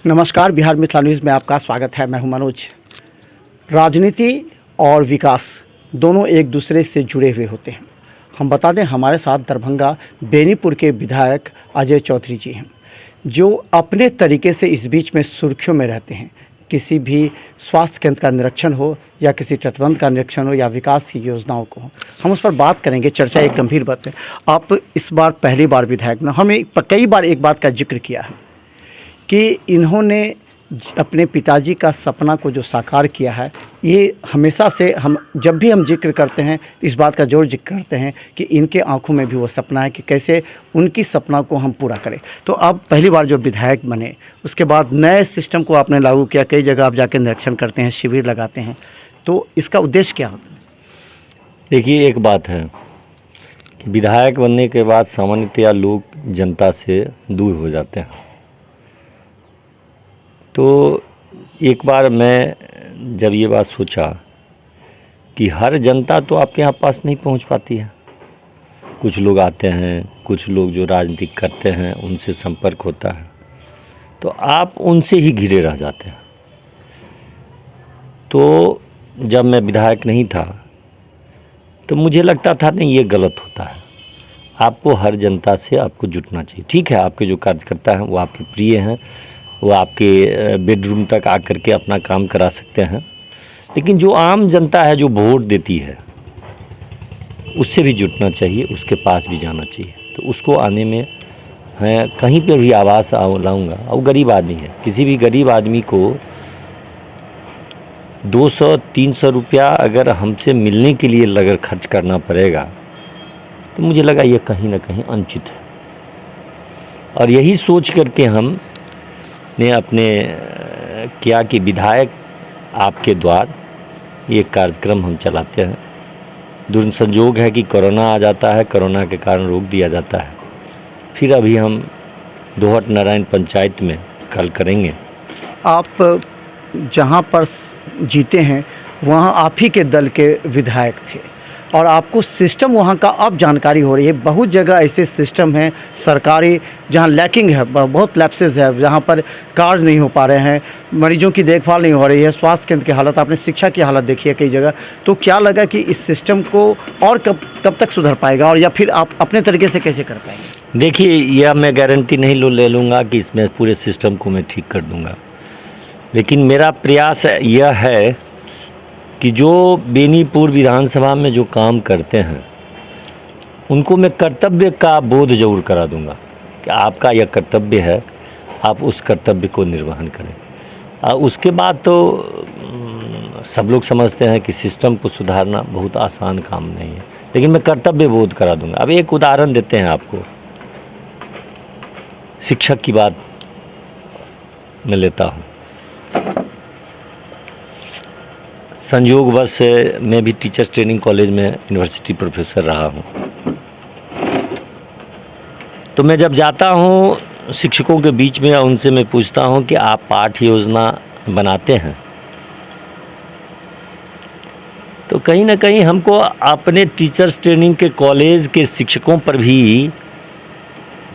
नमस्कार, बिहार मिथिला न्यूज़ में आपका स्वागत है। मैं हूं मनोज। राजनीति और विकास दोनों एक दूसरे से जुड़े हुए होते हैं। हम बता दें, हमारे साथ दरभंगा बेनीपुर के विधायक अजय चौधरी जी हैं, जो अपने तरीके से इस बीच में सुर्खियों में रहते हैं। किसी भी स्वास्थ्य केंद्र का निरीक्षण हो या किसी तटबंध का निरीक्षण हो या विकास की योजनाओं को हो, हम उस पर बात करेंगे। चर्चा एक गंभीर बात है। आप इस बार पहली बार विधायक न, हमें कई बार एक बात का जिक्र किया है कि इन्होंने अपने पिताजी का सपना को जो साकार किया है, ये हमेशा से हम जब भी हम जिक्र करते हैं इस बात का जोर जिक्र करते हैं कि इनके आंखों में भी वो सपना है कि कैसे उनकी सपना को हम पूरा करें। तो अब पहली बार जो विधायक बने, उसके बाद नए सिस्टम को आपने लागू किया। कई जगह आप जाकर निरीक्षण करते हैं, शिविर लगाते हैं, तो इसका उद्देश्य क्या होता है? देखिए, एक बात है कि विधायक बनने के बाद सामान्यतया लोग जनता से दूर हो जाते हैं। तो एक बार मैं जब ये बात सोचा कि हर जनता तो आपके यहाँ पास नहीं पहुँच पाती है। कुछ लोग आते हैं, कुछ लोग जो राजनीति करते हैं उनसे संपर्क होता है, तो आप उनसे ही घिरे रह जाते हैं। तो जब मैं विधायक नहीं था तो मुझे लगता था नहीं, ये गलत होता है। आपको हर जनता से आपको जुटना चाहिए। ठीक है, आपके जो कार्यकर्ता हैं वो आपके प्रिय हैं, वो आपके बेडरूम तक आकर के अपना काम करा सकते हैं, लेकिन जो आम जनता है जो वोट देती है उससे भी जुटना चाहिए, उसके पास भी जाना चाहिए। तो उसको आने में मैं कहीं पर भी आवाज़ लाऊंगा। और गरीब आदमी है, किसी भी गरीब आदमी को 200-300 रुपया अगर हमसे मिलने के लिए अगर खर्च करना पड़ेगा तो मुझे लगा ये कहीं ना कहीं अनुचित है। और यही सोच करके हम ने अपने किया कि विधायक आपके द्वार ये कार्यक्रम हम चलाते हैं। दुर्संयोग है कि कोरोना आ जाता है, कोरोना के कारण रोक दिया जाता है। फिर अभी हम दोहट नारायण पंचायत में कल करेंगे। आप जहाँ पर जीते हैं वहाँ आप ही के दल के विधायक थे और आपको सिस्टम वहाँ का अब जानकारी हो रही है। बहुत जगह ऐसे सिस्टम हैं सरकारी जहाँ लैकिंग है, बहुत लैप्सेस है, जहाँ पर कार्य नहीं हो पा रहे हैं, मरीजों की देखभाल नहीं हो रही है, स्वास्थ्य केंद्र की हालत, आपने शिक्षा की हालत देखी है कई जगह। तो क्या लगा कि इस सिस्टम को और कब तक सुधर पाएगा, और या फिर आप अपने तरीके से कैसे कर पाएंगे? देखिए, यह मैं गारंटी नहीं ले लूँगा कि इसमें पूरे सिस्टम को मैं ठीक कर दूँगा, लेकिन मेरा प्रयास यह है कि जो बेनीपुर विधानसभा में जो काम करते हैं उनको मैं कर्तव्य का बोध जरूर करा दूंगा कि आपका यह कर्तव्य है, आप उस कर्तव्य को निर्वहन करें। उसके बाद तो सब लोग समझते हैं कि सिस्टम को सुधारना बहुत आसान काम नहीं है, लेकिन मैं कर्तव्य बोध करा दूंगा। अब एक उदाहरण देते हैं आपको, शिक्षक की बात मैं लेता हूँ। संयोगवश से मैं भी टीचर्स ट्रेनिंग कॉलेज में यूनिवर्सिटी प्रोफेसर रहा हूँ। तो मैं जब जाता हूँ शिक्षकों के बीच में, उनसे मैं पूछता हूँ कि आप पाठ योजना बनाते हैं? तो कहीं ना कहीं हमको अपने टीचर्स ट्रेनिंग के कॉलेज के शिक्षकों पर भी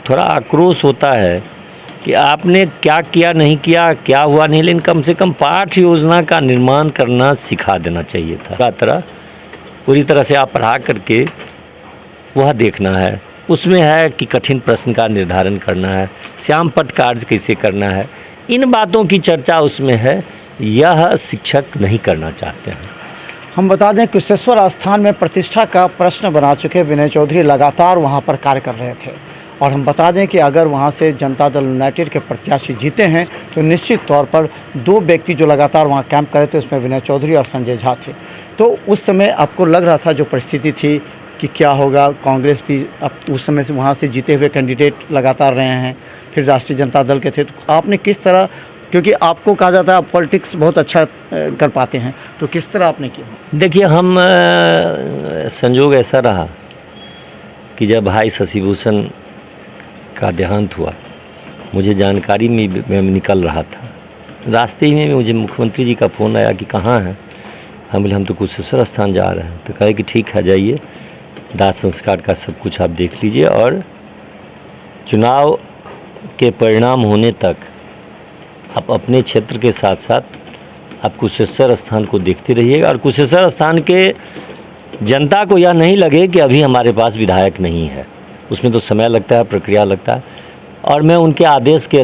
थोड़ा आक्रोश होता है कि आपने क्या किया, नहीं किया, क्या हुआ नहीं, लेकिन कम से कम पाठ योजना का निर्माण करना सिखा देना चाहिए था। पूरी तरह से आप पढ़ा करके वह देखना है, उसमें है कि कठिन प्रश्न का निर्धारण करना है, श्याम पट कार्य कैसे करना है, इन बातों की चर्चा उसमें है। यह शिक्षक नहीं करना चाहते हैं। हम बता दें, कुशेश्वर आस्थान में प्रतिष्ठा का प्रश्न बना चुके विनय चौधरी लगातार वहां पर कार्य कर रहे थे, और हम बता दें कि अगर वहां से जनता दल यूनाइटेड के प्रत्याशी जीते हैं तो निश्चित तौर पर दो व्यक्ति जो लगातार वहां कैंप करे थे, उसमें विनय चौधरी और संजय झा थे। तो उस समय आपको लग रहा था, जो परिस्थिति थी, कि क्या होगा? कांग्रेस भी अब उस समय से वहाँ से जीते हुए कैंडिडेट लगातार रहे हैं, फिर राष्ट्रीय जनता दल के थे। तो आपने किस तरह, क्योंकि आपको कहा जाता है आप पॉलिटिक्स बहुत अच्छा कर पाते हैं, तो किस तरह आपने किया? देखिए, हम संयोग ऐसा रहा कि जब भाई शशिभूषण का देहांत हुआ, मुझे जानकारी में मैं निकल रहा था, रास्ते ही में मुझे मुख्यमंत्री जी का फ़ोन आया कि कहाँ हैं। हम बोले हम तो कुशेश्वर स्थान जा रहे हैं। तो कहे कि ठीक है, जाइए, दाह संस्कार का सब कुछ आप देख लीजिए, और चुनाव के परिणाम होने तक आप अपने क्षेत्र के साथ साथ आप कुशेश्वर स्थान को देखते रहिएगा, और कुशेश्वर स्थान के जनता को यह नहीं लगे कि अभी हमारे पास विधायक नहीं है। उसमें तो समय लगता है, प्रक्रिया लगता है, और मैं उनके आदेश के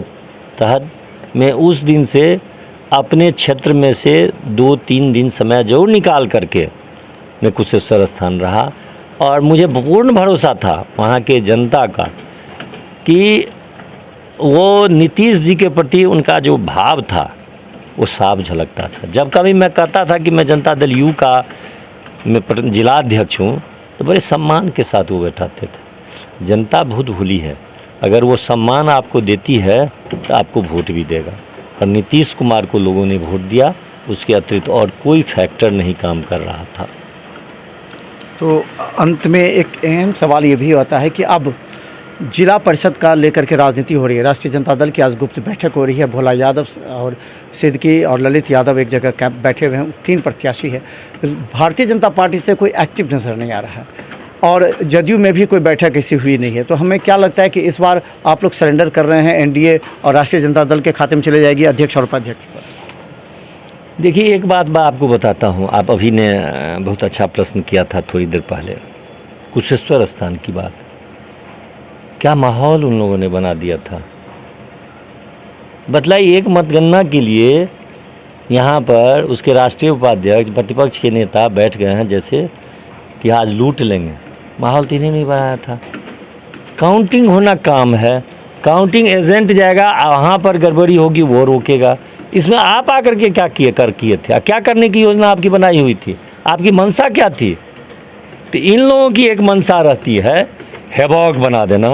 तहत मैं उस दिन से अपने क्षेत्र में से 2-3 दिन समय जरूर निकाल करके मैं कुशेश्वर स्थान रहा, और मुझे पूर्ण भरोसा था वहाँ के जनता का कि वो नीतीश जी के प्रति उनका जो भाव था वो साफ झलकता था। जब कभी मैं कहता था कि मैं जनता दल यू का मैं जिलाध्यक्ष हूँ, तो बड़े सम्मान के साथ वो बैठाते थे। जनता बहुत भूली है, अगर वो सम्मान आपको देती है तो आपको वोट भी देगा, और नीतीश कुमार को लोगों ने वोट दिया, उसके अतिरिक्त और कोई फैक्टर नहीं काम कर रहा था। तो अंत में एक अहम सवाल ये भी होता है कि अब जिला परिषद का लेकर के राजनीति हो रही है। राष्ट्रीय जनता दल की आज गुप्त बैठक हो रही है। भोला यादव और सिद्दीकी और ललित यादव एक जगह कैंप बैठे हुए हैं, 3 प्रत्याशी है। भारतीय जनता पार्टी से कोई एक्टिव नजर नहीं आ रहा है, और जदयू में भी कोई बैठक ऐसी हुई नहीं है। तो हमें क्या लगता है कि इस बार आप लोग सरेंडर कर रहे हैं, एनडीए और राष्ट्रीय जनता दल के खाते में चले जाएगी अध्यक्ष और उपाध्यक्ष? देखिए, एक बात मैं आपको बताता हूँ। आप अभी ने बहुत अच्छा प्रश्न किया था थोड़ी देर पहले, कुशेश्वर स्थान की बात। क्या माहौल उन लोगों ने बना दिया था। बतलाइए, एक मतगणना के लिए यहाँ पर उसके राष्ट्रीय उपाध्यक्ष प्रतिपक्ष के नेता बैठ गए हैं जैसे कि आज लूट लेंगे। माहौल तो इन्हें नहीं बनाया था। काउंटिंग होना काम है, काउंटिंग एजेंट जाएगा, वहाँ पर गड़बड़ी होगी वो रोकेगा। इसमें आप आकर के क्या किए थे? क्या करने की योजना आपकी बनाई हुई थी? आपकी मंशा क्या थी? तो इन लोगों की एक मंशा रहती है हैवॉक बना देना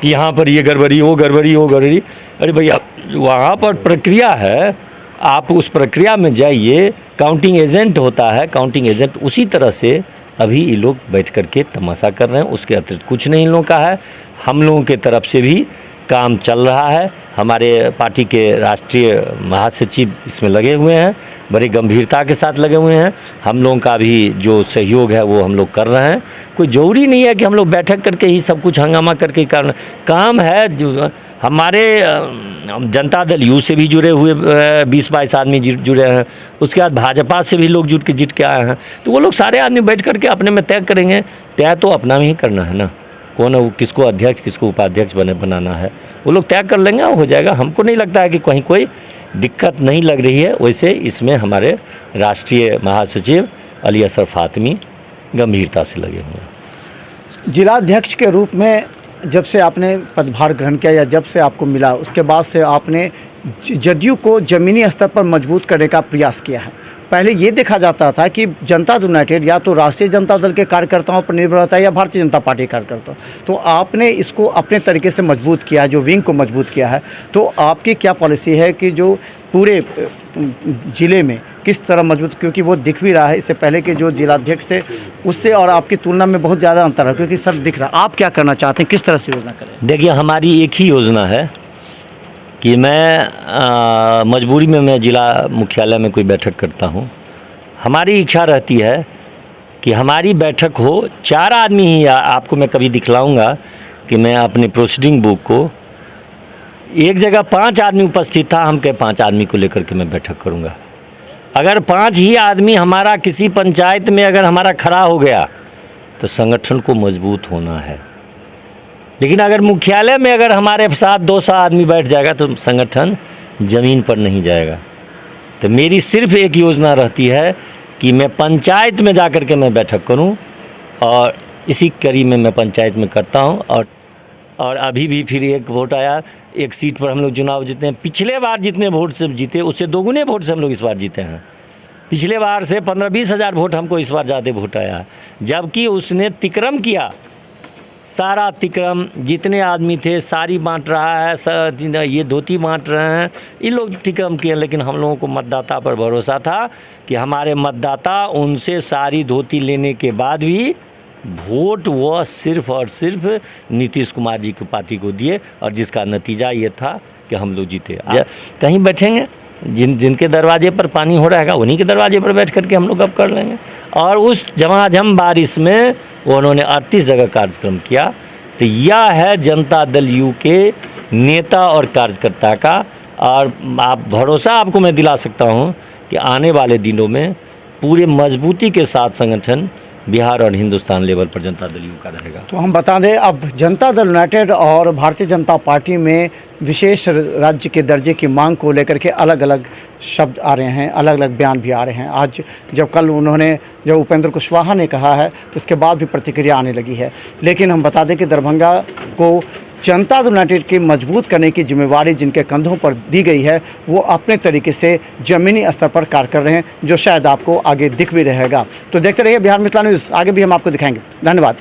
कि यहाँ पर ये गड़बड़ी, वो गड़बड़ी, वो गड़बड़ी। अरे भैया, वहाँ पर प्रक्रिया है, आप उस प्रक्रिया में जाइए। काउंटिंग एजेंट होता है, काउंटिंग एजेंट उसी तरह से अभी ये लोग बैठ कर के तमाशा कर रहे हैं। उसके अतिरिक्त कुछ नहीं इन लोगों का है। हम लोगों के तरफ से भी काम चल रहा है। हमारे पार्टी के राष्ट्रीय महासचिव इसमें लगे हुए हैं, बड़ी गंभीरता के साथ लगे हुए हैं। हम लोगों का भी जो सहयोग है वो हम लोग कर रहे हैं। कोई ज़रूरी नहीं है कि हम लोग बैठक करके ही सब कुछ हंगामा करके करना। काम है जो हमारे जनता दल यू से भी जुड़े हुए 20-22 आदमी जुड़े हैं। उसके बाद भाजपा से भी लोग जुट के आए हैं। तो वो लोग सारे आदमी बैठ करके अपने में तय करेंगे। तय तो अपना ही करना है ना, कौन है वो, किसको अध्यक्ष किसको उपाध्यक्ष बनाना है, वो लोग तय कर लेंगे, हो जाएगा। हमको नहीं लगता है कि कहीं कोई दिक्कत नहीं लग रही है। वैसे इसमें हमारे राष्ट्रीय महासचिव अली असर फातमी गंभीरता से लगे हुए हैं। जिलाध्यक्ष के रूप में जब से आपने पदभार ग्रहण किया या जब से आपको मिला, उसके बाद से आपने जदयू को ज़मीनी स्तर पर मजबूत करने का प्रयास किया है। पहले ये देखा जाता था कि जनता यूनाइटेड या तो राष्ट्रीय जनता दल के कार्यकर्ताओं पर निर्भर होता है या भारतीय जनता पार्टी के कार्यकर्ता। तो आपने इसको अपने तरीके से मजबूत किया है, जो विंग को मजबूत किया है। तो आपकी क्या पॉलिसी है कि जो पूरे ज़िले में किस तरह मजबूत, क्योंकि वो दिख भी रहा है, इससे पहले के जो जिलाध्यक्ष थे उससे और आपकी तुलना में बहुत ज़्यादा अंतर है, क्योंकि सर दिख रहा। आप क्या करना चाहते हैं, किस तरह से योजना करें? देखिए, हमारी एक ही योजना है कि मैं मजबूरी में मैं जिला मुख्यालय में कोई बैठक करता हूँ। हमारी इच्छा रहती है कि हमारी बैठक हो 4 आदमी ही। आपको मैं कभी दिखलाऊंगा कि मैं अपने प्रोसीडिंग बुक को, एक जगह 5 आदमी उपस्थित था, हम के 5 आदमी को लेकर के मैं बैठक करूंगा। अगर 5 ही आदमी हमारा किसी पंचायत में अगर हमारा खड़ा हो गया तो संगठन को मजबूत होना है। लेकिन अगर मुख्यालय में अगर हमारे साथ 200 आदमी बैठ जाएगा तो संगठन ज़मीन पर नहीं जाएगा। तो मेरी सिर्फ एक योजना रहती है कि मैं पंचायत में जाकर के मैं बैठक करूं, और इसी कड़ी में मैं पंचायत में करता हूं। और अभी भी फिर एक वोट आया, एक सीट पर हम लोग चुनाव जीते हैं। पिछले बार जितने वोट से जीते उससे दोगुने वोट से हम लोग इस बार जीते हैं। पिछले बार से 15-20 हज़ार वोट हमको इस बार ज़्यादा वोट आया, जबकि उसने तिक्रम किया। सारा अतिक्रम जितने आदमी थे सारी बांट रहा है, ये धोती बांट रहे हैं, ये लोग अतिक्रम किए। लेकिन हम लोगों को मतदाता पर भरोसा था कि हमारे मतदाता उनसे सारी धोती लेने के बाद भी वोट वो सिर्फ और सिर्फ नीतीश कुमार जी की पार्टी को दिए, और जिसका नतीजा ये था कि हम लोग जीते। कहीं बैठेंगे, जिनके दरवाजे पर पानी हो रहा है उन्हीं के दरवाजे पर बैठ करके हम लोग अब कर लेंगे। और उस झमाझम बारिश में उन्होंने 38 जगह कार्यक्रम किया। तो यह है जनता दल यू के नेता और कार्यकर्ता का और आप भरोसा आपको मैं दिला सकता हूँ कि आने वाले दिनों में पूरे मजबूती के साथ संगठन बिहार और हिंदुस्तान लेवल पर जनता दल यू का रहेगा। तो हम बता दें, अब जनता दल यूनाइटेड और भारतीय जनता पार्टी में विशेष राज्य के दर्जे की मांग को लेकर के अलग अलग शब्द आ रहे हैं, अलग अलग बयान भी आ रहे हैं। आज जब उपेंद्र कुशवाहा ने कहा है, उसके बाद भी प्रतिक्रिया आने लगी है। लेकिन हम बता दें कि दरभंगा को जनता दल यूनाइटेड की मजबूत करने की जिम्मेवारी जिनके कंधों पर दी गई है, वो अपने तरीके से ज़मीनी स्तर पर कार्य कर रहे हैं, जो शायद आपको आगे दिख भी रहेगा। तो देखते रहिए बिहार मिथिला न्यूज़, आगे भी हम आपको दिखाएंगे। धन्यवाद।